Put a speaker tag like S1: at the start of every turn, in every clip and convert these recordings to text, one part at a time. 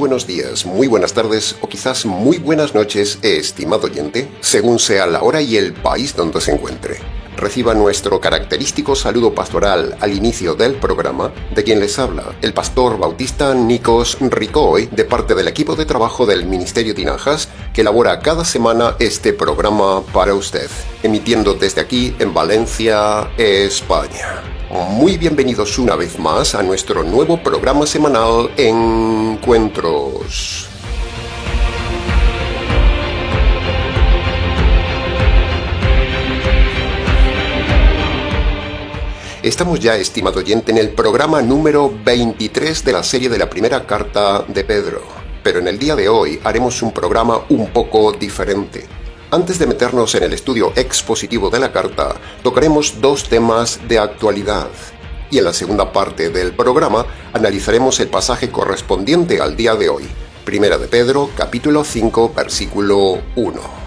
S1: buenos días, muy buenas tardes o quizás muy buenas noches, estimado oyente, según sea la hora y el país donde se encuentre. Reciba nuestro característico saludo pastoral al inicio del programa, de quien les habla, el pastor bautista Nikos Ricoy, de parte del equipo de trabajo del Ministerio Tinajas, que elabora cada semana este programa para usted, emitiendo desde aquí en Valencia, España. Muy bienvenidos una vez más a nuestro nuevo programa semanal Encuentros. Estamos ya, estimado oyente, en el programa número 23 de la serie de la primera carta de Pedro. Pero en el día de hoy haremos un programa un poco diferente. Antes de meternos en el estudio expositivo de la carta, tocaremos dos temas de actualidad. Y en la segunda parte del programa analizaremos el pasaje correspondiente al día de hoy. Primera de Pedro, capítulo 5, versículo 1.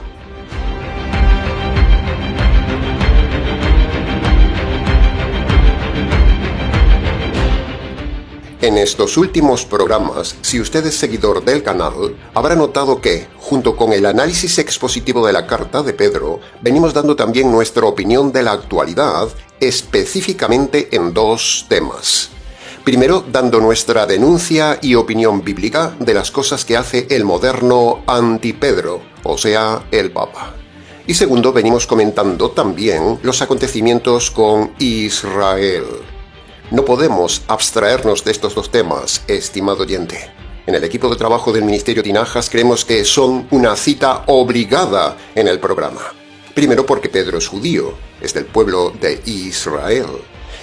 S1: En estos últimos programas, si usted es seguidor del canal, habrá notado que, junto con el análisis expositivo de la carta de Pedro, venimos dando también nuestra opinión de la actualidad, específicamente en dos temas. Primero, dando nuestra denuncia y opinión bíblica de las cosas que hace el moderno anti-Pedro, o sea, el Papa. Y segundo, venimos comentando también los acontecimientos con Israel. No podemos abstraernos de estos dos temas, estimado oyente. En el equipo de trabajo del Ministerio Tinajas creemos que son una cita obligada en el programa. Primero porque Pedro es judío, es del pueblo de Israel.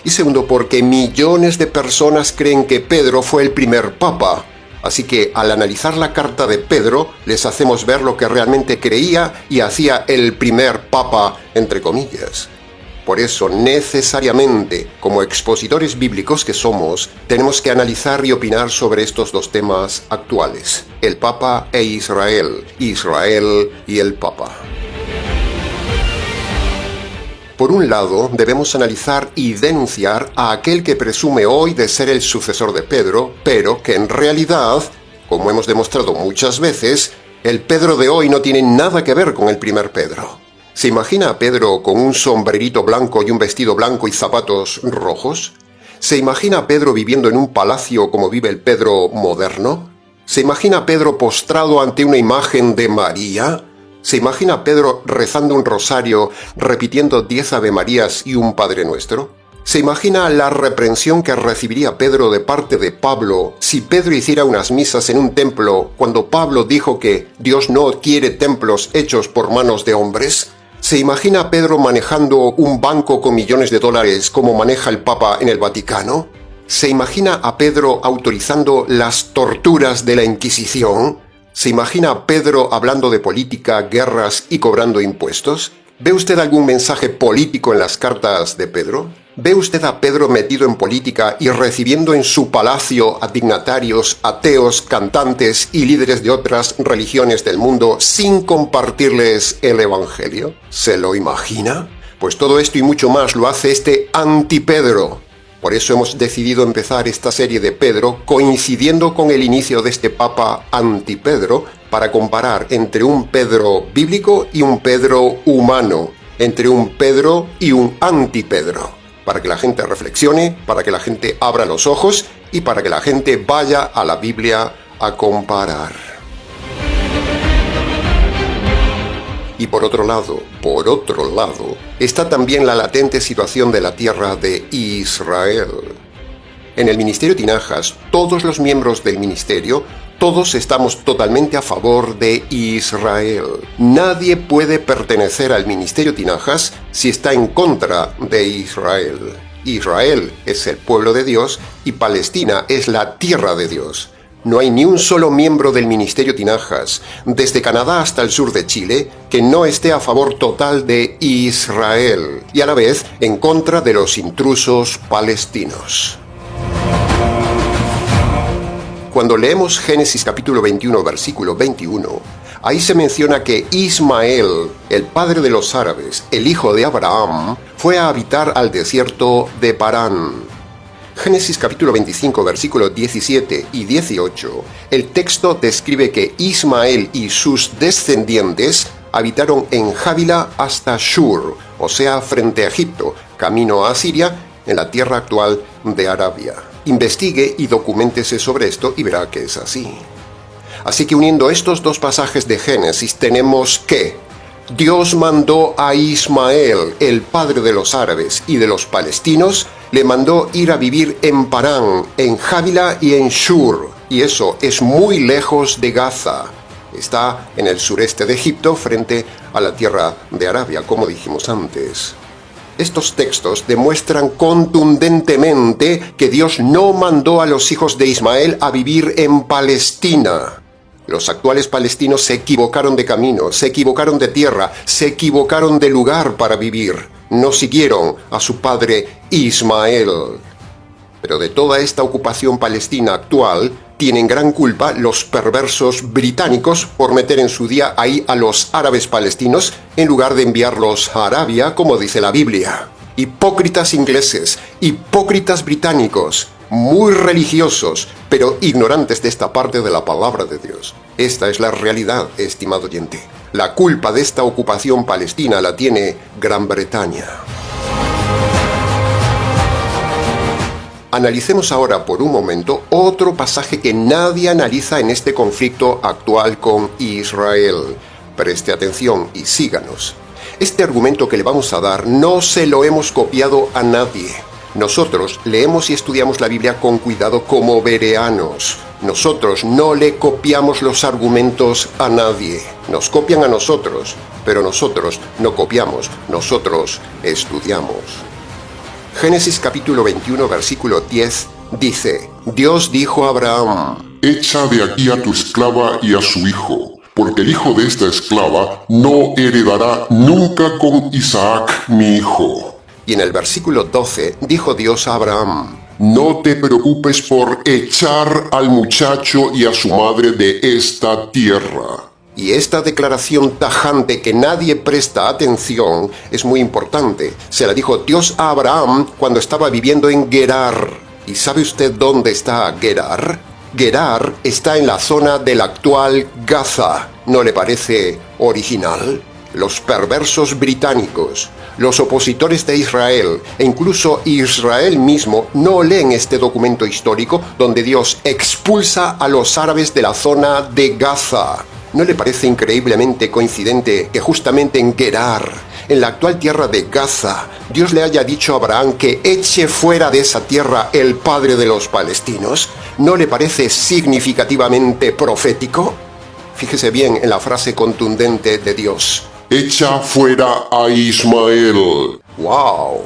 S1: Y segundo porque millones de personas creen que Pedro fue el primer papa. Así que al analizar la carta de Pedro, les hacemos ver lo que realmente creía y hacía el primer papa, entre comillas. Por eso, necesariamente, como expositores bíblicos que somos, tenemos que analizar y opinar sobre estos dos temas actuales: el Papa e Israel, Israel y el Papa. Por un lado, debemos analizar y denunciar a aquel que presume hoy de ser el sucesor de Pedro, pero que en realidad, como hemos demostrado muchas veces, el Pedro de hoy no tiene nada que ver con el primer Pedro. ¿Se imagina a Pedro con un sombrerito blanco y un vestido blanco y zapatos rojos? ¿Se imagina a Pedro viviendo en un palacio como vive el Pedro moderno? ¿Se imagina a Pedro postrado ante una imagen de María? ¿Se imagina a Pedro rezando un rosario, repitiendo 10 Avemarías y un Padre Nuestro? ¿Se imagina la reprensión que recibiría Pedro de parte de Pablo si Pedro hiciera unas misas en un templo cuando Pablo dijo que Dios no quiere templos hechos por manos de hombres? ¿Se imagina a Pedro manejando un banco con millones de dólares como maneja el Papa en el Vaticano? ¿Se imagina a Pedro autorizando las torturas de la Inquisición? ¿Se imagina a Pedro hablando de política, guerras y cobrando impuestos? ¿Ve usted algún mensaje político en las cartas de Pedro? ¿Ve usted a Pedro metido en política y recibiendo en su palacio a dignatarios, ateos, cantantes y líderes de otras religiones del mundo sin compartirles el Evangelio? ¿Se lo imagina? Pues todo esto y mucho más lo hace este anti-Pedro. Por eso hemos decidido empezar esta serie de Pedro coincidiendo con el inicio de este Papa anti-Pedro para comparar entre un Pedro bíblico y un Pedro humano, entre un Pedro y un anti-Pedro. Para que la gente reflexione, para que la gente abra los ojos y para que la gente vaya a la Biblia a comparar. Y por otro lado, está también la latente situación de la tierra de Israel. En el Ministerio Tinajas, todos los miembros del ministerio, todos estamos totalmente a favor de Israel. Nadie puede pertenecer al Ministerio Tinajas si está en contra de Israel. Israel es el pueblo de Dios y Palestina es la tierra de Dios. No hay ni un solo miembro del Ministerio Tinajas, desde Canadá hasta el sur de Chile, que no esté a favor total de Israel y a la vez en contra de los intrusos palestinos. Cuando leemos Génesis capítulo 21, versículo 21, ahí se menciona que Ismael, el padre de los árabes, el hijo de Abraham, fue a habitar al desierto de Parán. Génesis capítulo 25, versículos 17 y 18, el texto describe que Ismael y sus descendientes habitaron en Javila hasta Shur, o sea, frente a Egipto, camino a Siria, en la tierra actual de Arabia. Investigue y documéntese sobre esto y verá que es así. Así que uniendo estos dos pasajes de Génesis tenemos que Dios mandó a Ismael, el padre de los árabes y de los palestinos, le mandó ir a vivir en Parán, en Javila y en Shur, y eso es muy lejos de Gaza. Está en el sureste de Egipto, frente a la tierra de Arabia, como dijimos antes. Estos textos demuestran contundentemente que Dios no mandó a los hijos de Ismael a vivir en Palestina. Los actuales palestinos se equivocaron de camino, se equivocaron de tierra, se equivocaron de lugar para vivir. No siguieron a su padre Ismael. Pero de toda esta ocupación palestina actual, tienen gran culpa los perversos británicos por meter en su día ahí a los árabes palestinos en lugar de enviarlos a Arabia, como dice la Biblia. Hipócritas ingleses, hipócritas británicos, muy religiosos, pero ignorantes de esta parte de la palabra de Dios. Esta es la realidad, estimado oyente. La culpa de esta ocupación palestina la tiene Gran Bretaña. Analicemos ahora por un momento otro pasaje que nadie analiza en este conflicto actual con Israel. Preste atención y síganos. Este argumento que le vamos a dar no se lo hemos copiado a nadie. Nosotros leemos y estudiamos la Biblia con cuidado como bereanos. Nosotros no le copiamos los argumentos a nadie. Nos copian a nosotros, pero nosotros no copiamos, nosotros estudiamos. Génesis capítulo 21, versículo 10 dice: Dios dijo a Abraham:
S2: Echa de aquí a tu esclava y a su hijo, porque el hijo de esta esclava no heredará nunca con Isaac mi hijo.
S1: Y en el versículo 12 dijo Dios a Abraham:
S2: No te preocupes por echar al muchacho y a su madre de esta tierra.
S1: Y esta declaración tajante que nadie presta atención es muy importante. Se la dijo Dios a Abraham cuando estaba viviendo en Gerar. ¿Y sabe usted dónde está Gerar? Gerar está en la zona del actual Gaza. ¿No le parece original? Los perversos británicos, los opositores de Israel e incluso Israel mismo no leen este documento histórico donde Dios expulsa a los árabes de la zona de Gaza. ¿No le parece increíblemente coincidente que justamente en Gerar, en la actual tierra de Gaza, Dios le haya dicho a Abraham que eche fuera de esa tierra el padre de los palestinos? ¿No le parece significativamente profético? Fíjese bien en la frase contundente de Dios:
S2: Echa fuera a Ismael.
S1: ¡Wow!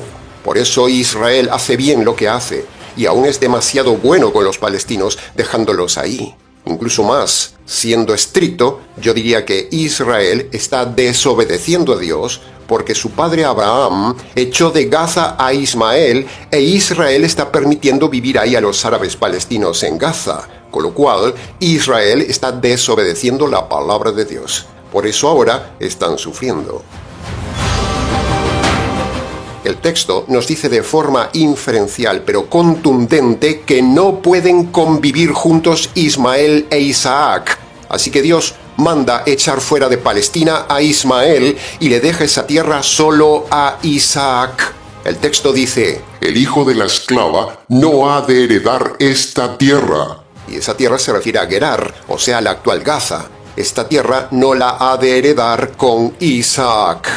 S1: Por eso Israel hace bien lo que hace, y aún es demasiado bueno con los palestinos dejándolos ahí. Incluso más, siendo estricto, yo diría que Israel está desobedeciendo a Dios porque su padre Abraham echó de Gaza a Ismael e Israel está permitiendo vivir ahí a los árabes palestinos en Gaza, con lo cual Israel está desobedeciendo la palabra de Dios. Por eso ahora están sufriendo. El texto nos dice de forma inferencial pero contundente que no pueden convivir juntos Ismael e Isaac. Así que Dios manda echar fuera de Palestina a Ismael y le deja esa tierra solo a Isaac. El texto dice:
S2: El hijo de la esclava no ha de heredar esta tierra.
S1: Y esa tierra se refiere a Gerar, o sea, la actual Gaza. Esta tierra no la ha de heredar con Isaac.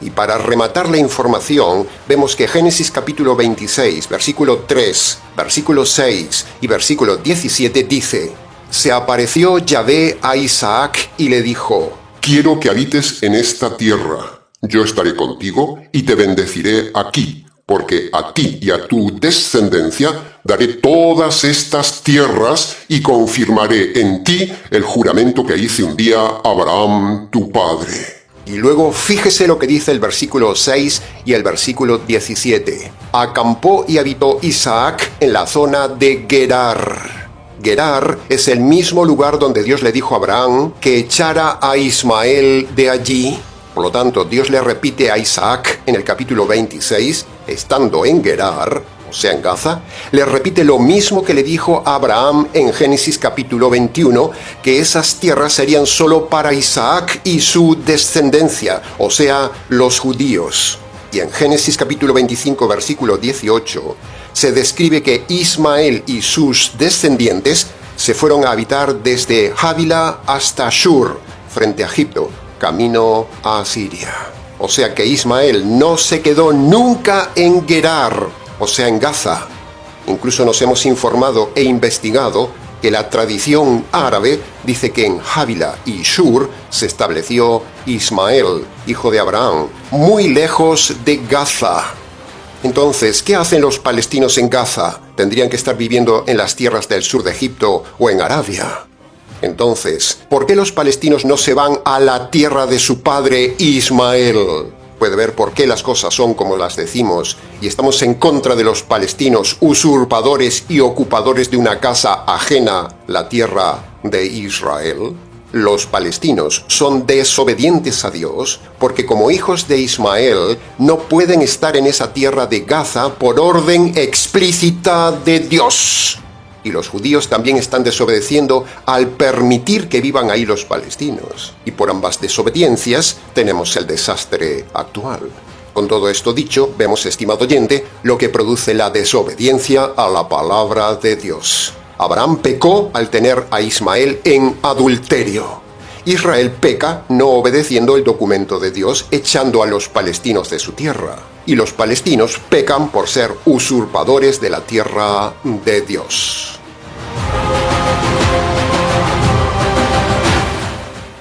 S1: Y para rematar la información, vemos que Génesis capítulo 26, versículo 3, versículo 6 y versículo 17 dice: Se apareció Yahvé a Isaac y le dijo:
S2: Quiero que habites en esta tierra. Yo estaré contigo y te bendeciré aquí, porque a ti y a tu descendencia daré todas estas tierras y confirmaré en ti el juramento que hice un día a Abraham tu padre.
S1: Y luego fíjese lo que dice el versículo 6 y el versículo 17. Acampó y habitó Isaac en la zona de Gerar. Gerar es el mismo lugar donde Dios le dijo a Abraham que echara a Ismael de allí. Por lo tanto, Dios le repite a Isaac en el capítulo 26, estando en Gerar, o sea, en Gaza, le repite lo mismo que le dijo a Abraham en Génesis capítulo 21, que esas tierras serían solo para Isaac y su descendencia, o sea, los judíos. Y en Génesis capítulo 25, versículo 18, se describe que Ismael y sus descendientes se fueron a habitar desde Havila hasta Shur, frente a Egipto, camino a Siria. O sea que Ismael no se quedó nunca en Gerar, o sea, en Gaza. Incluso nos hemos informado e investigado que la tradición árabe dice que en Havila y Shur se estableció Ismael, hijo de Abraham, muy lejos de Gaza. Entonces, ¿qué hacen los palestinos en Gaza? ¿Tendrían que estar viviendo en las tierras del sur de Egipto o en Arabia? Entonces, ¿por qué los palestinos no se van a la tierra de su padre Ismael? Puede ver por qué las cosas son como las decimos y estamos en contra de los palestinos usurpadores y ocupadores de una casa ajena, la tierra de Israel. Los palestinos son desobedientes a Dios porque como hijos de Ismael no pueden estar en esa tierra de Gaza por orden explícita de Dios. Y los judíos también están desobedeciendo al permitir que vivan ahí los palestinos. Y por ambas desobediencias tenemos el desastre actual. Con todo esto dicho, vemos, estimado oyente, lo que produce la desobediencia a la palabra de Dios. Abraham pecó al tener a Ismael en adulterio. Israel peca no obedeciendo el documento de Dios, echando a los palestinos de su tierra. Y los palestinos pecan por ser usurpadores de la tierra de Dios.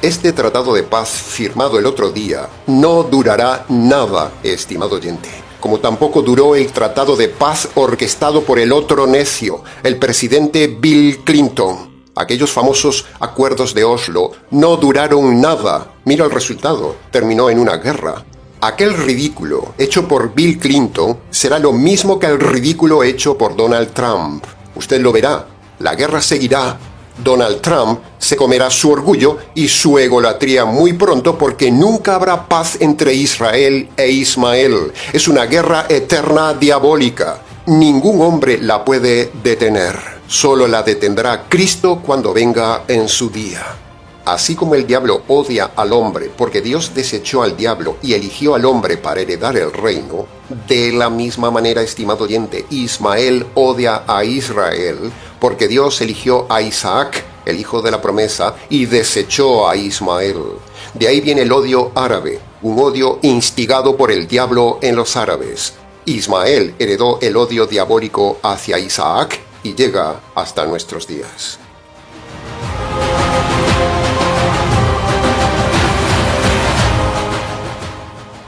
S1: Este tratado de paz firmado el otro día no durará nada, estimado oyente. Como tampoco duró el tratado de paz orquestado por el otro necio, el presidente Bill Clinton. Aquellos famosos acuerdos de Oslo no duraron nada. Mira el resultado, terminó en una guerra. Aquel ridículo hecho por Bill Clinton será lo mismo que el ridículo hecho por Donald Trump. Usted lo verá, la guerra seguirá. Donald Trump se comerá su orgullo y su egolatría muy pronto porque nunca habrá paz entre Israel e Ismael. Es una guerra eterna diabólica. Ningún hombre la puede detener. Solo la detendrá Cristo cuando venga en su día. Así como el diablo odia al hombre porque Dios desechó al diablo y eligió al hombre para heredar el reino, de la misma manera, estimado oyente, Ismael odia a Israel porque Dios eligió a Isaac, el hijo de la promesa, y desechó a Ismael. De ahí viene el odio árabe, un odio instigado por el diablo en los árabes. Ismael heredó el odio diabólico hacia Isaac y llega hasta nuestros días.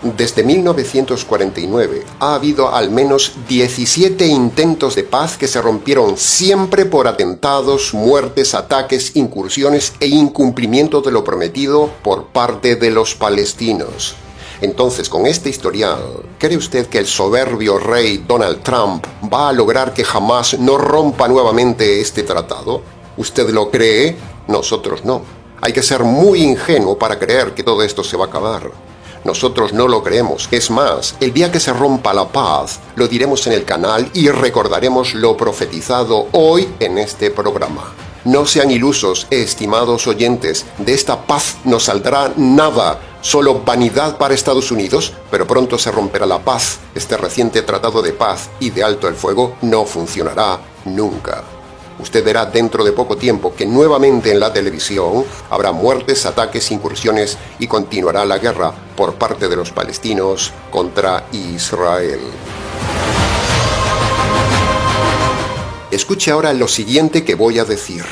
S1: Desde 1949 ha habido al menos 17 intentos de paz que se rompieron siempre por atentados, muertes, ataques, incursiones e incumplimiento de lo prometido por parte de los palestinos. Entonces, con este historial, ¿cree usted que el soberbio rey Donald Trump va a lograr que jamás no rompa nuevamente este tratado? ¿Usted lo cree? Nosotros no. Hay que ser muy ingenuo para creer que todo esto se va a acabar. Nosotros no lo creemos. Es más, el día que se rompa la paz, lo diremos en el canal y recordaremos lo profetizado hoy en este programa. No sean ilusos, estimados oyentes. De esta paz no saldrá nada, solo vanidad para Estados Unidos, pero pronto se romperá la paz. Este reciente tratado de paz y de alto el fuego no funcionará nunca. Usted verá dentro de poco tiempo que nuevamente en la televisión habrá muertes, ataques, incursiones y continuará la guerra por parte de los palestinos contra Israel. Escuche ahora lo siguiente que voy a decir.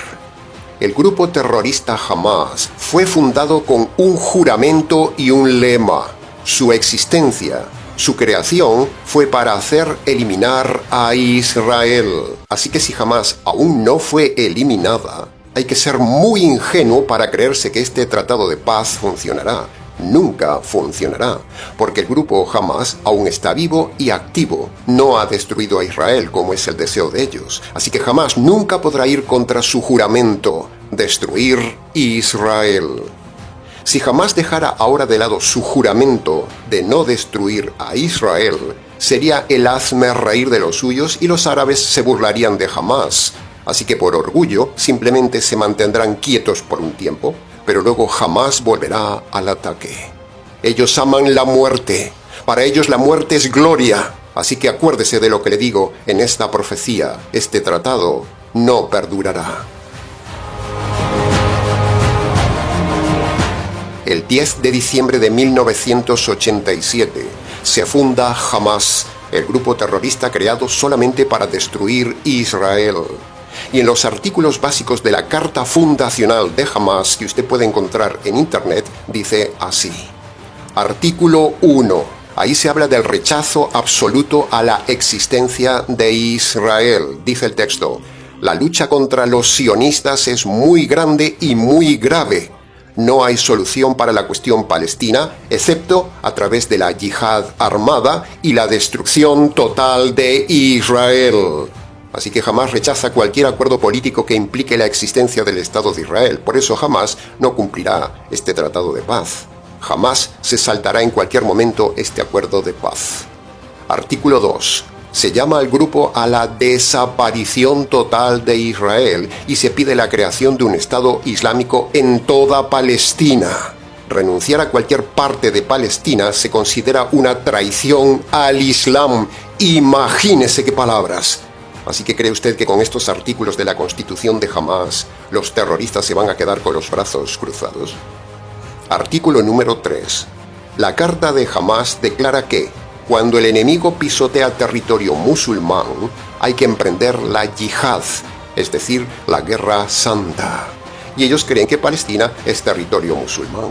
S1: El grupo terrorista Hamas fue fundado con un juramento y un lema. Su existencia, su creación fue para hacer eliminar a Israel. Así que si Hamas aún no fue eliminada, hay que ser muy ingenuo para creerse que este tratado de paz funcionará. Nunca funcionará, porque el grupo Hamas aún está vivo y activo. No ha destruido a Israel como es el deseo de ellos. Así que Hamas nunca podrá ir contra su juramento, destruir Israel. Si Hamás dejara ahora de lado su juramento de no destruir a Israel, sería el hazmerreír de los suyos y los árabes se burlarían de Hamás. Así que por orgullo simplemente se mantendrán quietos por un tiempo, pero luego Hamás volverá al ataque. Ellos aman la muerte. Para ellos la muerte es gloria. Así que acuérdese de lo que le digo en esta profecía. Este tratado no perdurará. El 10 de diciembre de 1987 se funda Hamás, el grupo terrorista creado solamente para destruir Israel. Y en los artículos básicos de la carta fundacional de Hamás, que usted puede encontrar en internet, dice así. Artículo 1. Ahí se habla del rechazo absoluto a la existencia de Israel. Dice el texto, la lucha contra los sionistas es muy grande y muy grave. No hay solución para la cuestión palestina, excepto a través de la yihad armada y la destrucción total de Israel. Así que Hamás rechaza cualquier acuerdo político que implique la existencia del Estado de Israel. Por eso Hamás no cumplirá este tratado de paz. Hamás se saltará en cualquier momento este acuerdo de paz. Artículo 2. Se llama al grupo a la desaparición total de Israel y se pide la creación de un Estado islámico en toda Palestina. Renunciar a cualquier parte de Palestina se considera una traición al Islam. Imagínese qué palabras. Así que ¿cree usted que con estos artículos de la Constitución de Hamás los terroristas se van a quedar con los brazos cruzados? Artículo número 3. La Carta de Hamás declara que cuando el enemigo pisotea territorio musulmán, hay que emprender la yihad, es decir, la guerra santa. Y ellos creen que Palestina es territorio musulmán.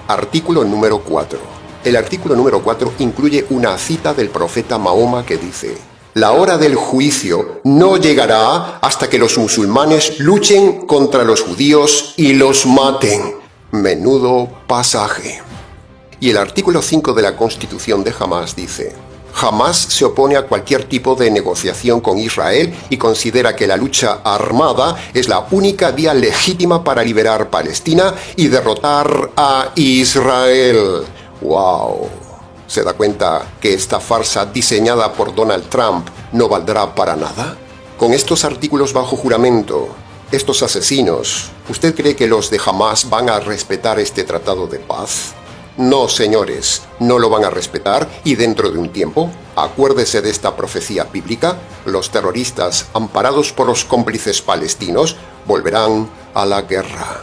S1: Artículo número 4. El artículo número 4 incluye una cita del profeta Mahoma que dice: la hora del juicio no llegará hasta que los musulmanes luchen contra los judíos y los maten. Menudo pasaje. Y el artículo 5 de la Constitución de Hamás dice: Hamás se opone a cualquier tipo de negociación con Israel y considera que la lucha armada es la única vía legítima para liberar Palestina y derrotar a Israel. ¡Wow! ¿Se da cuenta que esta farsa diseñada por Donald Trump no valdrá para nada? Con estos artículos bajo juramento, estos asesinos, ¿usted cree que los de Hamás van a respetar este tratado de paz? No, señores, no lo van a respetar y dentro de un tiempo, acuérdese de esta profecía bíblica, los terroristas, amparados por los cómplices palestinos, volverán a la guerra.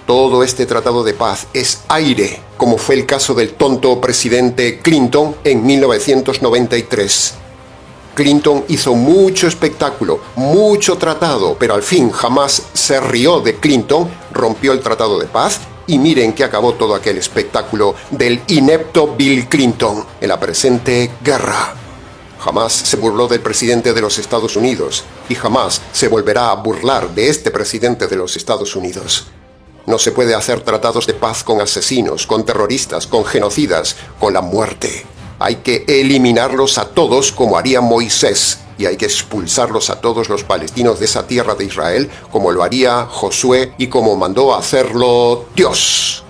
S1: Todo este tratado de paz es aire, como fue el caso del tonto presidente Clinton en 1993. Clinton hizo mucho espectáculo, mucho tratado, pero al fin Hamás se rió de Clinton, rompió el tratado de paz y miren que acabó todo aquel espectáculo del inepto Bill Clinton en la presente guerra. Jamás se burló del presidente de los Estados Unidos y jamás se volverá a burlar de este presidente de los Estados Unidos. No se puede hacer tratados de paz con asesinos, con terroristas, con genocidas, con la muerte. Hay que eliminarlos a todos como haría Moisés y hay que expulsarlos a todos los palestinos de esa tierra de Israel como lo haría Josué y como mandó a hacerlo Dios.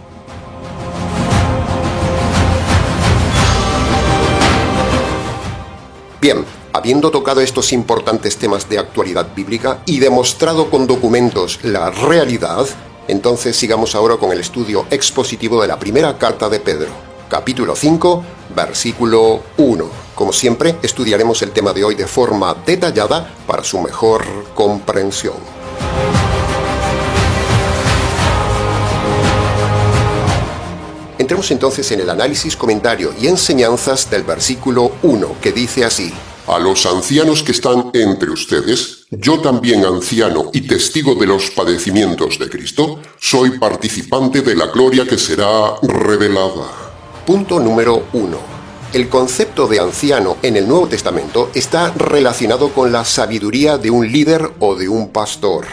S1: Bien, habiendo tocado estos importantes temas de actualidad bíblica y demostrado con documentos la realidad, entonces sigamos ahora con el estudio expositivo de la primera carta de Pedro, capítulo 5, versículo 1. Como siempre, estudiaremos el tema de hoy de forma detallada para su mejor comprensión. Entremos entonces en el análisis, comentario y enseñanzas del versículo 1, que dice así:
S2: A los ancianos que están entre ustedes, yo también anciano y testigo de los padecimientos de Cristo, soy participante de la gloria que será revelada.
S1: Punto número 1. El concepto de anciano en el Nuevo Testamento está relacionado con la sabiduría de un líder o de un pastor.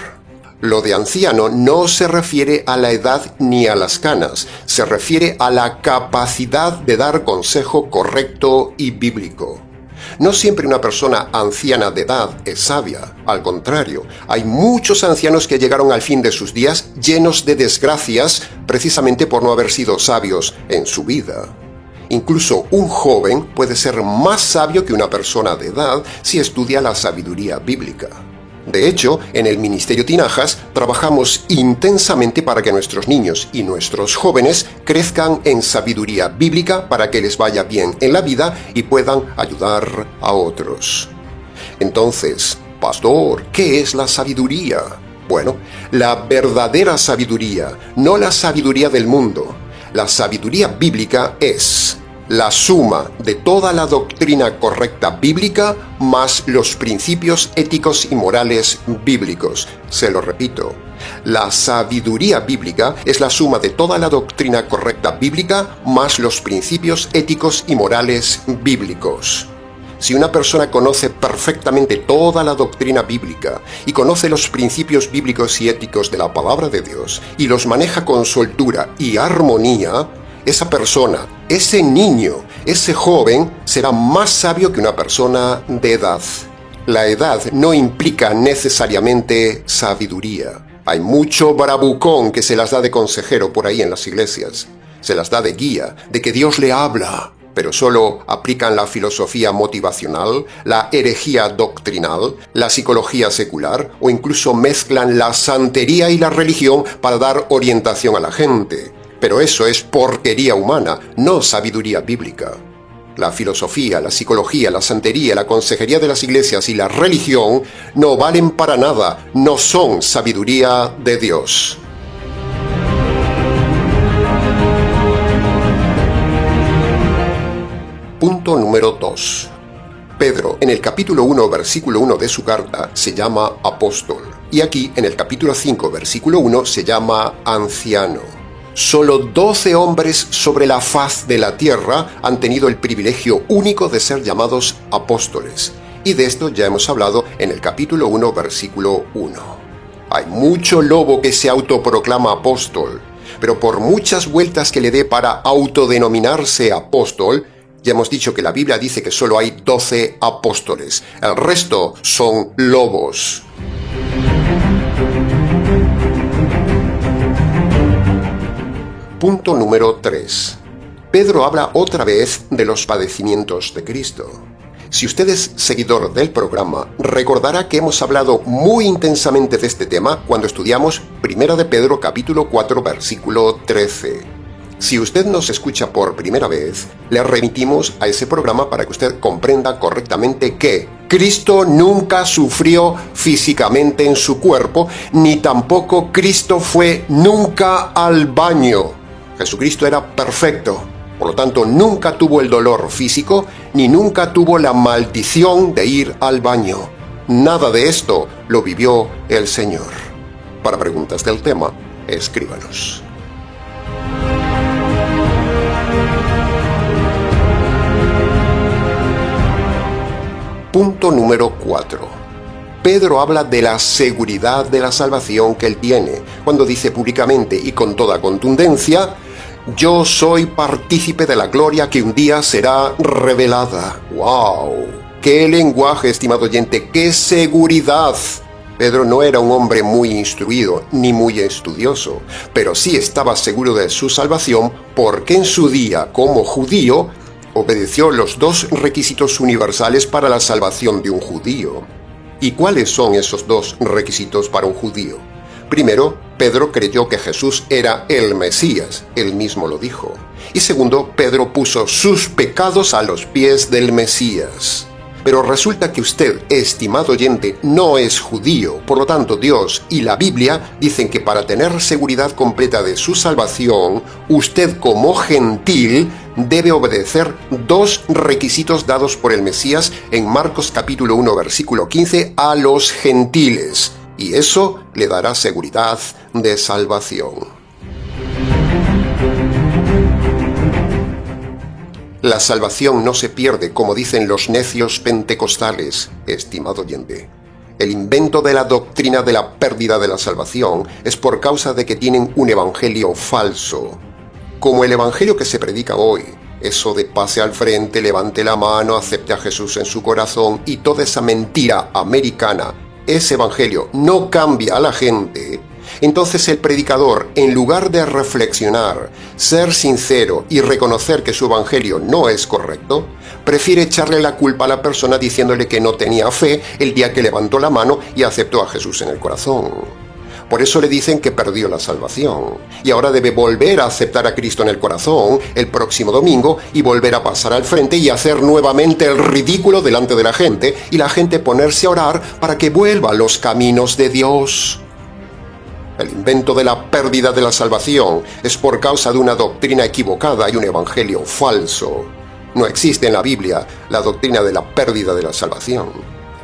S1: Lo de anciano no se refiere a la edad ni a las canas, se refiere a la capacidad de dar consejo correcto y bíblico. No siempre una persona anciana de edad es sabia. Al contrario, hay muchos ancianos que llegaron al fin de sus días llenos de desgracias precisamente por no haber sido sabios en su vida. Incluso un joven puede ser más sabio que una persona de edad si estudia la sabiduría bíblica. De hecho, en el Ministerio Tinajas trabajamos intensamente para que nuestros niños y nuestros jóvenes crezcan en sabiduría bíblica para que les vaya bien en la vida y puedan ayudar a otros. Entonces, pastor, ¿qué es la sabiduría? Bueno, la verdadera sabiduría, no la sabiduría del mundo. La sabiduría bíblica es la suma de toda la doctrina correcta bíblica más los principios éticos y morales bíblicos. Se lo repito, la sabiduría bíblica es la suma de toda la doctrina correcta bíblica más los principios éticos y morales bíblicos. Si una persona conoce perfectamente toda la doctrina bíblica y conoce los principios bíblicos y éticos de la palabra de Dios y los maneja con soltura y armonía, esa persona, ese niño, ese joven será más sabio que una persona de edad. La edad no implica necesariamente sabiduría. Hay mucho bravucón que se las da de consejero por ahí en las iglesias. Se las da de guía, de que Dios le habla, pero solo aplican la filosofía motivacional, la herejía doctrinal, la psicología secular o incluso mezclan la santería y la religión para dar orientación a la gente. Pero eso es porquería humana, no sabiduría bíblica. La filosofía, la psicología, la santería, la consejería de las iglesias y la religión no valen para nada, no son sabiduría de Dios. Punto número 2. Pedro, en el capítulo 1, versículo 1 de su carta, se llama apóstol. Y aquí, en el capítulo 5, versículo 1, se llama anciano. Solo 12 hombres sobre la faz de la tierra han tenido el privilegio único de ser llamados apóstoles. Y de esto ya hemos hablado en el capítulo 1, versículo 1. Hay mucho lobo que se autoproclama apóstol, pero por muchas vueltas que le dé para autodenominarse apóstol, ya hemos dicho que la Biblia dice que solo hay 12 apóstoles. El resto son lobos. Punto número 3. Pedro habla otra vez de los padecimientos de Cristo. Si usted es seguidor del programa, recordará que hemos hablado muy intensamente de este tema cuando estudiamos 1 de Pedro capítulo 4 versículo 13. Si usted nos escucha por primera vez, le remitimos a ese programa para que usted comprenda correctamente que Cristo nunca sufrió físicamente en su cuerpo, ni tampoco Cristo fue nunca al baño. Jesucristo era perfecto, por lo tanto nunca tuvo el dolor físico, ni nunca tuvo la maldición de ir al baño. Nada de esto lo vivió el Señor. Para preguntas del tema, escríbanos. Punto número 4. Pedro habla de la seguridad de la salvación que él tiene, cuando dice públicamente y con toda contundencia: yo soy partícipe de la gloria que un día será revelada. ¡Wow! ¡Qué lenguaje, estimado oyente! ¡Qué seguridad! Pedro no era un hombre muy instruido ni muy estudioso, pero sí estaba seguro de su salvación porque en su día, como judío, obedeció los 2 requisitos universales para la salvación de un judío. ¿Y cuáles son esos 2 requisitos para un judío? Primero, Pedro creyó que Jesús era el Mesías, él mismo lo dijo. Y segundo, Pedro puso sus pecados a los pies del Mesías. Pero resulta que usted, estimado oyente, no es judío. Por lo tanto, Dios y la Biblia dicen que para tener seguridad completa de su salvación, usted como gentil debe obedecer 2 requisitos dados por el Mesías en Marcos capítulo 1, versículo 15, a los gentiles. Y eso le dará seguridad de salvación. La salvación no se pierde, como dicen los necios pentecostales, estimado oyente. El invento de la doctrina de la pérdida de la salvación es por causa de que tienen un evangelio falso. Como el evangelio que se predica hoy, Eso de pase al frente, levante la mano, acepte a Jesús en su corazón y toda esa mentira americana, ese evangelio no cambia a la gente, entonces el predicador, en lugar de reflexionar, ser sincero y reconocer que su evangelio no es correcto, prefiere echarle la culpa a la persona diciéndole que no tenía fe el día que levantó la mano y aceptó a Jesús en el corazón. Por eso le dicen que perdió la salvación y ahora debe volver a aceptar a Cristo en el corazón el próximo domingo y volver a pasar al frente y hacer nuevamente el ridículo delante de la gente y la gente ponerse a orar para que vuelva a los caminos de Dios. El invento de la pérdida de la salvación es por causa de una doctrina equivocada y un evangelio falso. No existe en la Biblia la doctrina de la pérdida de la salvación.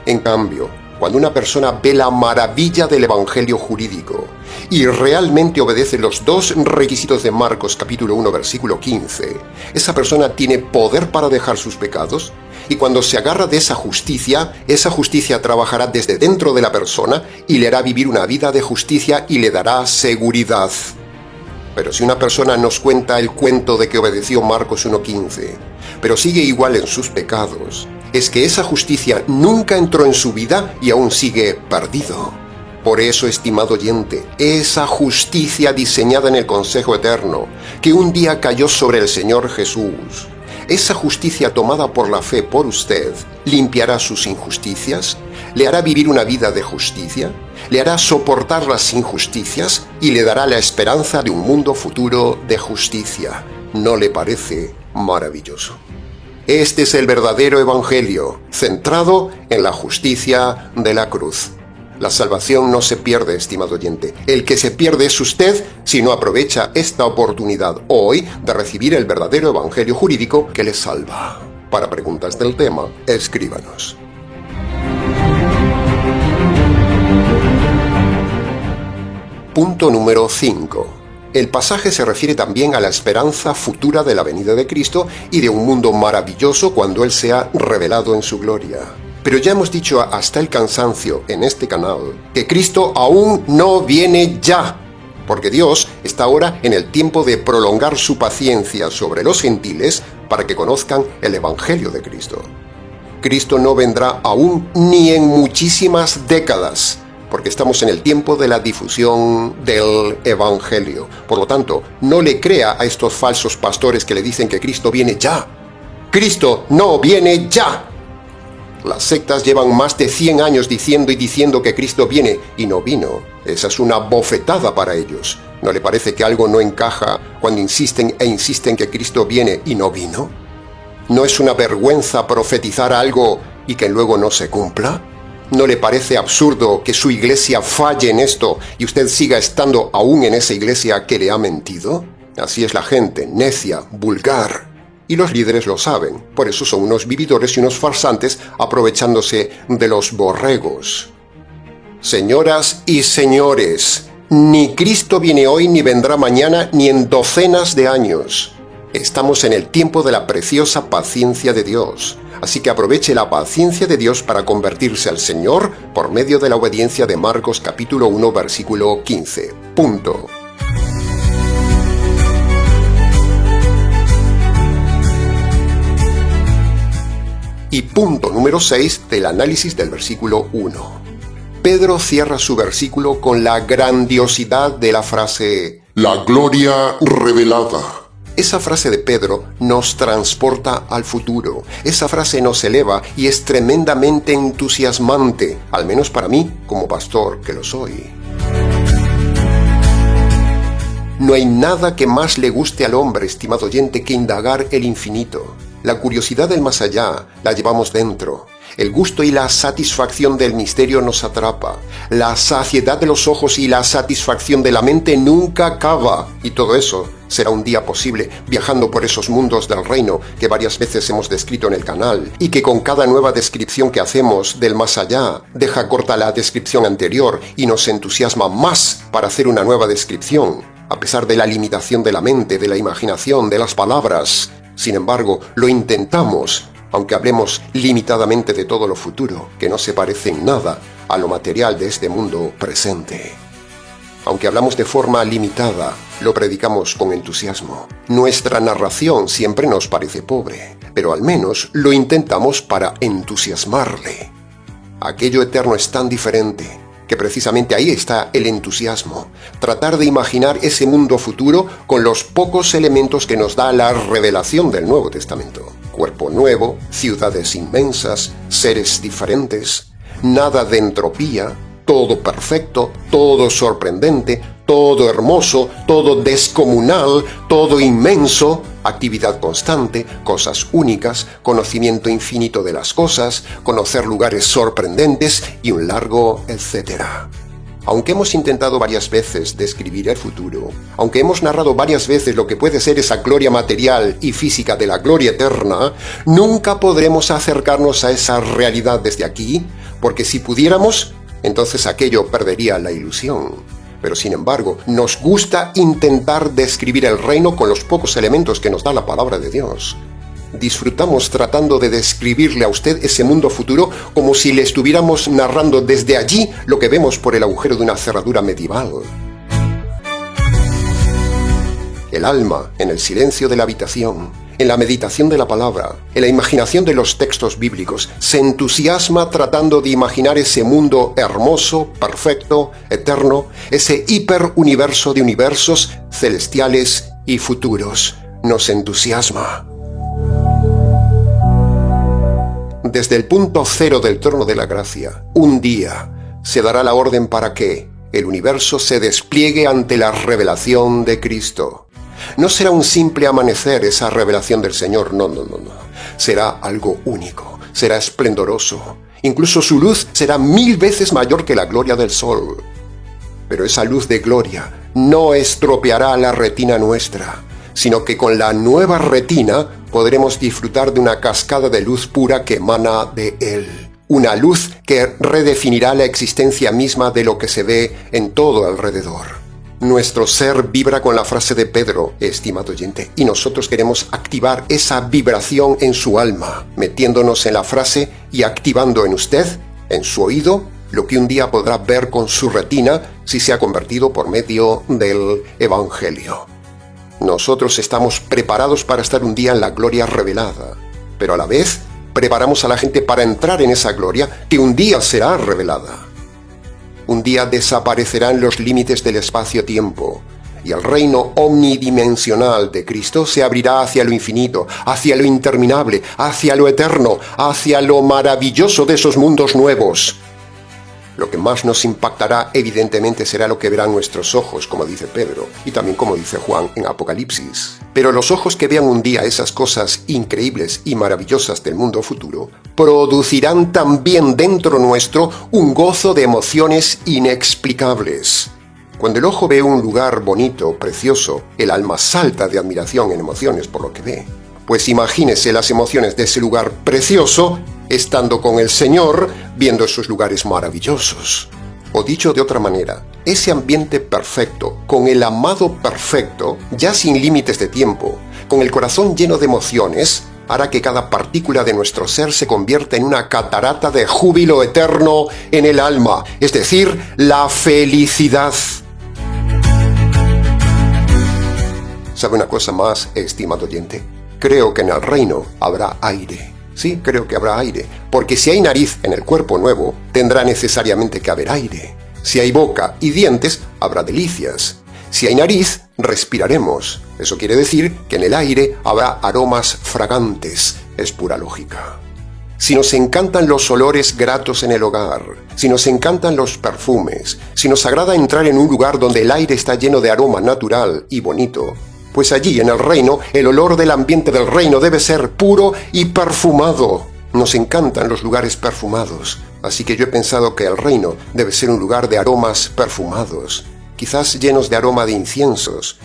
S1: En cambio, cuando una persona ve la maravilla del evangelio jurídico y realmente obedece los dos requisitos de Marcos capítulo 1 versículo 15, esa persona tiene poder para dejar sus pecados y cuando se agarra de esa justicia trabajará desde dentro de la persona y le hará vivir una vida de justicia y le dará seguridad. Pero si una persona nos cuenta el cuento de que obedeció Marcos 1:15, pero sigue igual en sus pecados, es que esa justicia nunca entró en su vida y aún sigue perdido. Por eso, estimado oyente, esa justicia diseñada en el consejo eterno, que un día cayó sobre el Señor Jesús, esa justicia tomada por la fe por usted, limpiará sus injusticias, le hará vivir una vida de justicia, le hará soportar las injusticias y le dará la esperanza de un mundo futuro de justicia. ¿No le parece maravilloso? Este es el verdadero evangelio, centrado en la justicia de la cruz. La salvación no se pierde, estimado oyente. El que se pierde es usted si no aprovecha esta oportunidad hoy de recibir el verdadero evangelio jurídico que le salva. Para preguntas del tema, escríbanos. Punto número 5. El pasaje se refiere también a la esperanza futura de la venida de Cristo y de un mundo maravilloso cuando Él sea revelado en su gloria. Pero ya hemos dicho hasta el cansancio en este canal que Cristo aún no viene ya, porque Dios está ahora en el tiempo de prolongar su paciencia sobre los gentiles para que conozcan el Evangelio de Cristo. Cristo no vendrá aún ni en muchísimas décadas, porque estamos en el tiempo de la difusión del Evangelio. Por lo tanto, no le crea a estos falsos pastores que le dicen que Cristo viene ya. ¡Cristo no viene ya! Las sectas llevan más de 100 años diciendo que Cristo viene y no vino. Esa es una bofetada para ellos. ¿No le parece que algo no encaja cuando insisten que Cristo viene y no vino? ¿No es una vergüenza profetizar algo y que luego no se cumpla? ¿No le parece absurdo que su iglesia falle en esto y usted siga estando aún en esa iglesia que le ha mentido? Así es la gente, necia, vulgar. Y los líderes lo saben, por eso son unos vividores y unos farsantes aprovechándose de los borregos. Señoras y señores, ni Cristo viene hoy ni vendrá mañana ni en docenas de años. Estamos en el tiempo de la preciosa paciencia de Dios. Así que aproveche la paciencia de Dios para convertirse al Señor por medio de la obediencia de Marcos capítulo 1 versículo 15. Punto. Y punto número 6 del análisis del versículo 1. Pedro cierra su versículo con la grandiosidad de la frase
S2: la gloria revelada.
S1: Esa frase de Pedro nos transporta al futuro. Esa frase nos eleva y es tremendamente entusiasmante, al menos para mí, como pastor que lo soy. No hay nada que más le guste al hombre, estimado oyente, que indagar el infinito. La curiosidad del más allá la llevamos dentro. El gusto y la satisfacción del misterio nos atrapa. La saciedad de los ojos y la satisfacción de la mente nunca acaba. Y todo eso será un día posible viajando por esos mundos del reino que varias veces hemos descrito en el canal y que con cada nueva descripción que hacemos del más allá deja corta la descripción anterior y nos entusiasma más para hacer una nueva descripción, a pesar de la limitación de la mente, de la imaginación, de las palabras. Sin embargo, lo intentamos, aunque hablemos limitadamente de todo lo futuro, que no se parece en nada a lo material de este mundo presente. Aunque hablamos de forma limitada, lo predicamos con entusiasmo. Nuestra narración siempre nos parece pobre, pero al menos lo intentamos para entusiasmarle. Aquello eterno es tan diferente, que precisamente ahí está el entusiasmo. Tratar de imaginar ese mundo futuro con los pocos elementos que nos da la revelación del Nuevo Testamento. Cuerpo nuevo, ciudades inmensas, seres diferentes, nada de entropía, todo perfecto, todo sorprendente, todo hermoso, todo descomunal, todo inmenso, actividad constante, cosas únicas, conocimiento infinito de las cosas, conocer lugares sorprendentes y un largo etcétera. Aunque hemos intentado varias veces describir el futuro, aunque hemos narrado varias veces lo que puede ser esa gloria material y física de la gloria eterna, nunca podremos acercarnos a esa realidad desde aquí, porque si pudiéramos, entonces aquello perdería la ilusión. Pero sin embargo, nos gusta intentar describir el reino con los pocos elementos que nos da la palabra de Dios. Disfrutamos tratando de describirle a usted ese mundo futuro como si le estuviéramos narrando desde allí lo que vemos por el agujero de una cerradura medieval. El alma, en el silencio de la habitación, en la meditación de la palabra, en la imaginación de los textos bíblicos, se entusiasma tratando de imaginar ese mundo hermoso, perfecto, eterno, ese hiperuniverso de universos celestiales y futuros. Nos entusiasma. Desde el punto cero del trono de la gracia, un día se dará la orden para que el universo se despliegue ante la revelación de Cristo. No será un simple amanecer esa revelación del Señor, no. Será algo único, será esplendoroso. Incluso su luz será 1000 veces mayor que la gloria del sol. Pero esa luz de gloria no estropeará la retina nuestra, sino que con la nueva retina podremos disfrutar de una cascada de luz pura que emana de Él. Una luz que redefinirá la existencia misma de lo que se ve en todo alrededor. Nuestro ser vibra con la frase de Pedro, estimado oyente, y nosotros queremos activar esa vibración en su alma, metiéndonos en la frase y activando en usted, en su oído, lo que un día podrá ver con su retina si se ha convertido por medio del Evangelio. Nosotros estamos preparados para estar un día en la gloria revelada, pero a la vez preparamos a la gente para entrar en esa gloria que un día será revelada. Un día desaparecerán los límites del espacio-tiempo y el reino omnidimensional de Cristo se abrirá hacia lo infinito, hacia lo interminable, hacia lo eterno, hacia lo maravilloso de esos mundos nuevos. Lo que más nos impactará evidentemente será lo que verán nuestros ojos, como dice Pedro, y también como dice Juan en Apocalipsis. Pero los ojos que vean un día esas cosas increíbles y maravillosas del mundo futuro, producirán también dentro nuestro un gozo de emociones inexplicables. Cuando el ojo ve un lugar bonito, precioso, el alma salta de admiración en emociones por lo que ve. Pues imagínese las emociones de ese lugar precioso estando con el Señor, viendo esos lugares maravillosos. O dicho de otra manera, ese ambiente perfecto, con el amado perfecto, ya sin límites de tiempo, con el corazón lleno de emociones, hará que cada partícula de nuestro ser se convierta en una catarata de júbilo eterno en el alma, es decir, la felicidad. ¿Sabe una cosa más, estimado oyente? Creo que en el reino habrá aire. Sí, creo que habrá aire, porque si hay nariz en el cuerpo nuevo, tendrá necesariamente que haber aire. Si hay boca y dientes, habrá delicias. Si hay nariz, respiraremos. Eso quiere decir que en el aire habrá aromas fragantes. Es pura lógica. Si nos encantan los olores gratos en el hogar, si nos encantan los perfumes, si nos agrada entrar en un lugar donde el aire está lleno de aroma natural y bonito, pues allí en el reino el olor del ambiente del reino debe ser puro y perfumado. Nos encantan los lugares perfumados, así que yo he pensado que el reino debe ser un lugar de aromas perfumados, quizás llenos de aroma de inciensos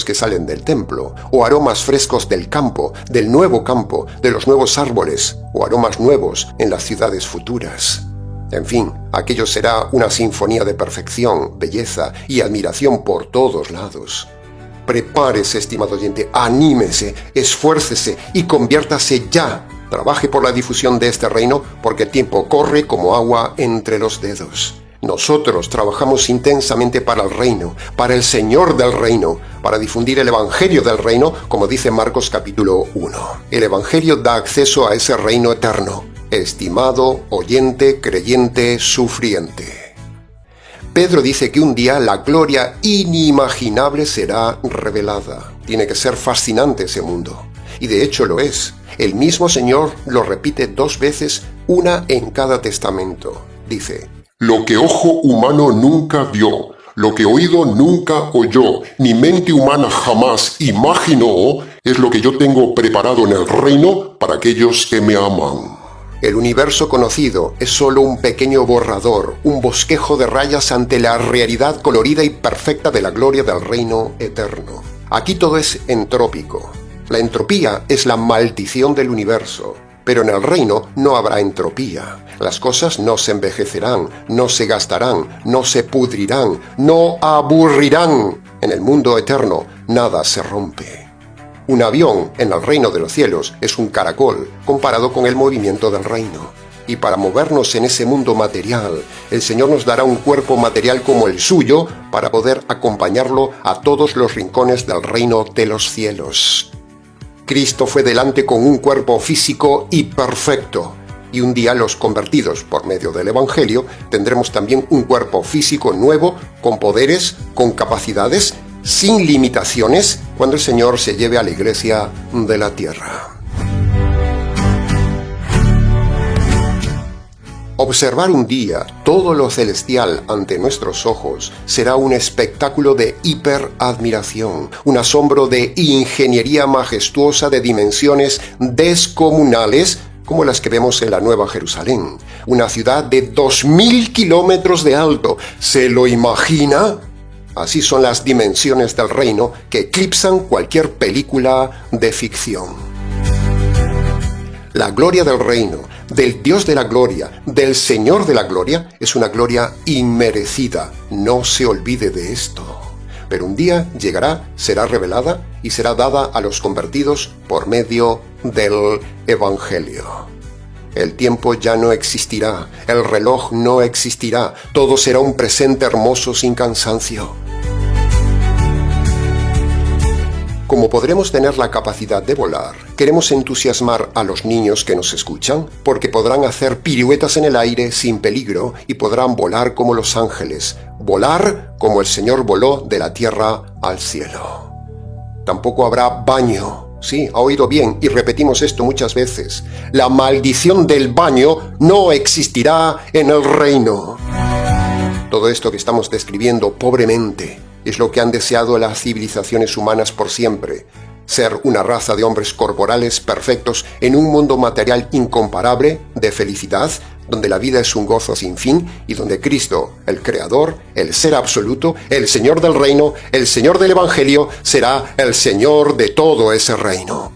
S1: que salen del templo, o aromas frescos del campo, del nuevo campo, de los nuevos árboles, o aromas nuevos en las ciudades futuras. En fin, aquello será una sinfonía de perfección, belleza y admiración por todos lados. Prepárese, estimado oyente, anímese, esfuércese y conviértase ya. Trabaje por la difusión de este reino porque el tiempo corre como agua entre los dedos. Nosotros trabajamos intensamente para el reino, para el Señor del reino, para difundir el Evangelio del reino, como dice Marcos capítulo 1. El Evangelio da acceso a ese reino eterno, estimado, oyente, creyente, sufriente. Pedro dice que un día la gloria inimaginable será revelada. Tiene que ser fascinante ese mundo. Y de hecho lo es. El mismo Señor lo repite 2 veces, una en cada testamento. Dice:
S2: lo que ojo humano nunca vio, lo que oído nunca oyó, ni mente humana jamás imaginó, es lo que yo tengo preparado en el reino para aquellos que me aman.
S1: El universo conocido es solo un pequeño borrador, un bosquejo de rayas ante la realidad colorida y perfecta de la gloria del reino eterno. Aquí todo es entrópico. La entropía es la maldición del universo, pero en el reino no habrá entropía. Las cosas no se envejecerán, no se gastarán, no se pudrirán, no aburrirán. En el mundo eterno nada se rompe. Un avión en el reino de los cielos es un caracol comparado con el movimiento del reino. Y para movernos en ese mundo material, el Señor nos dará un cuerpo material como el suyo para poder acompañarlo a todos los rincones del reino de los cielos. Cristo fue delante con un cuerpo físico y perfecto. Y un día los convertidos por medio del Evangelio tendremos también un cuerpo físico nuevo, con poderes, con capacidades, sin limitaciones, cuando el Señor se lleve a la iglesia de la tierra. Observar un día todo lo celestial ante nuestros ojos será un espectáculo de hiperadmiración, un asombro de ingeniería majestuosa de dimensiones descomunales, como las que vemos en la Nueva Jerusalén, una ciudad de 2000 kilómetros de alto. ¿Se lo imagina? Así son las dimensiones del reino que eclipsan cualquier película de ficción. La gloria del reino, del Dios de la gloria, del Señor de la gloria, es una gloria inmerecida. No se olvide de esto. Pero un día llegará, será revelada y será dada a los convertidos por medio del Evangelio. El tiempo ya no existirá, el reloj no existirá, todo será un presente hermoso sin cansancio. Como podremos tener la capacidad de volar, queremos entusiasmar a los niños que nos escuchan, porque podrán hacer piruetas en el aire sin peligro y podrán volar como los ángeles, volar como el Señor voló de la tierra al cielo. Tampoco habrá baño. Sí, ha oído bien y repetimos esto muchas veces. La maldición del baño no existirá en el reino. Todo esto que estamos describiendo pobremente es lo que han deseado las civilizaciones humanas por siempre: ser una raza de hombres corporales perfectos en un mundo material incomparable de felicidad, donde la vida es un gozo sin fin y donde Cristo, el Creador, el Ser absoluto, el Señor del reino, el Señor del Evangelio, será el Señor de todo ese reino.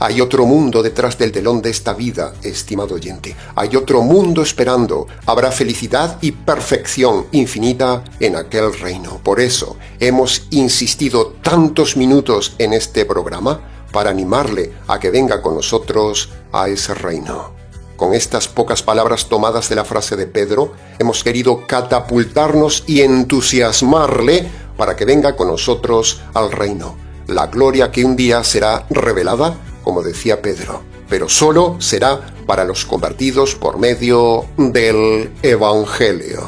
S1: Hay otro mundo detrás del telón de esta vida, estimado oyente. Hay otro mundo esperando. Habrá felicidad y perfección infinita en aquel reino. Por eso hemos insistido tantos minutos en este programa para animarle a que venga con nosotros a ese reino. Con estas pocas palabras tomadas de la frase de Pedro, hemos querido catapultarnos y entusiasmarle para que venga con nosotros al reino. La gloria que un día será revelada, como decía Pedro, pero solo será para los convertidos por medio del Evangelio.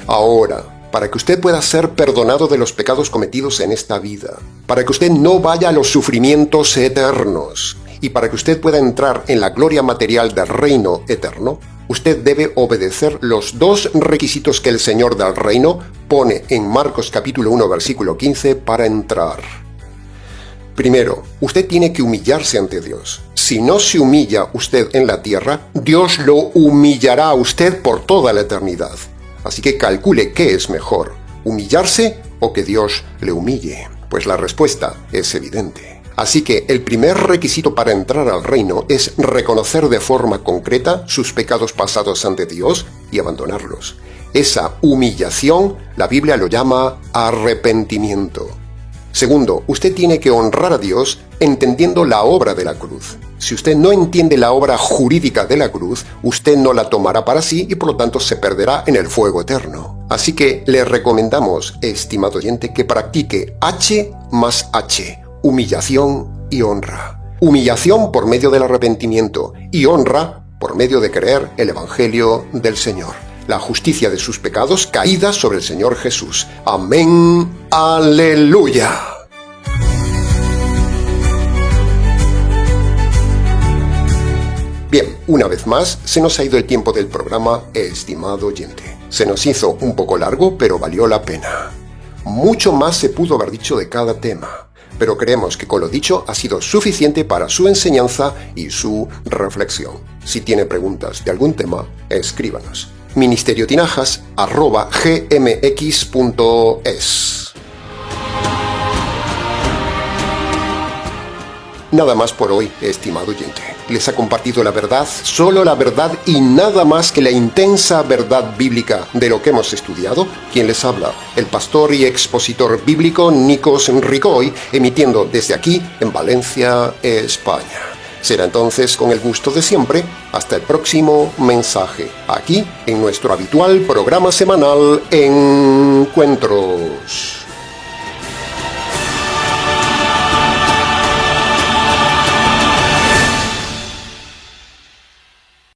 S1: Ahora, para que usted pueda ser perdonado de los pecados cometidos en esta vida, para que usted no vaya a los sufrimientos eternos y para que usted pueda entrar en la gloria material del reino eterno, usted debe obedecer los 2 requisitos que el Señor del reino pone en Marcos capítulo 1 versículo 15 para entrar. Primero, usted tiene que humillarse ante Dios. Si no se humilla usted en la tierra, Dios lo humillará a usted por toda la eternidad. Así que calcule qué es mejor, humillarse o que Dios le humille. Pues la respuesta es evidente. Así que el primer requisito para entrar al reino es reconocer de forma concreta sus pecados pasados ante Dios y abandonarlos. Esa humillación, la Biblia lo llama arrepentimiento. Segundo, usted tiene que honrar a Dios entendiendo la obra de la cruz. Si usted no entiende la obra jurídica de la cruz, usted no la tomará para sí y por lo tanto se perderá en el fuego eterno. Así que le recomendamos, estimado oyente, que practique H más H, humillación y honra. Humillación por medio del arrepentimiento y honra por medio de creer el Evangelio del Señor. La justicia de sus pecados caída sobre el Señor Jesús. Amén. Aleluya. Bien, una vez más, se nos ha ido el tiempo del programa, estimado oyente. Se nos hizo un poco largo, pero valió la pena. Mucho más se pudo haber dicho de cada tema, pero creemos que con lo dicho ha sido suficiente para su enseñanza y su reflexión. Si tiene preguntas de algún tema, escríbanos. ministeriotinajas@gmx.es. Nada más por hoy, estimado oyente. Les ha compartido la verdad, solo la verdad y nada más que la intensa verdad bíblica de lo que hemos estudiado. Quien les habla, el pastor y expositor bíblico Nikos Ricoy, emitiendo desde aquí, en Valencia, España. Será entonces con el gusto de siempre, hasta el próximo mensaje, aquí en nuestro habitual programa semanal Encuentros.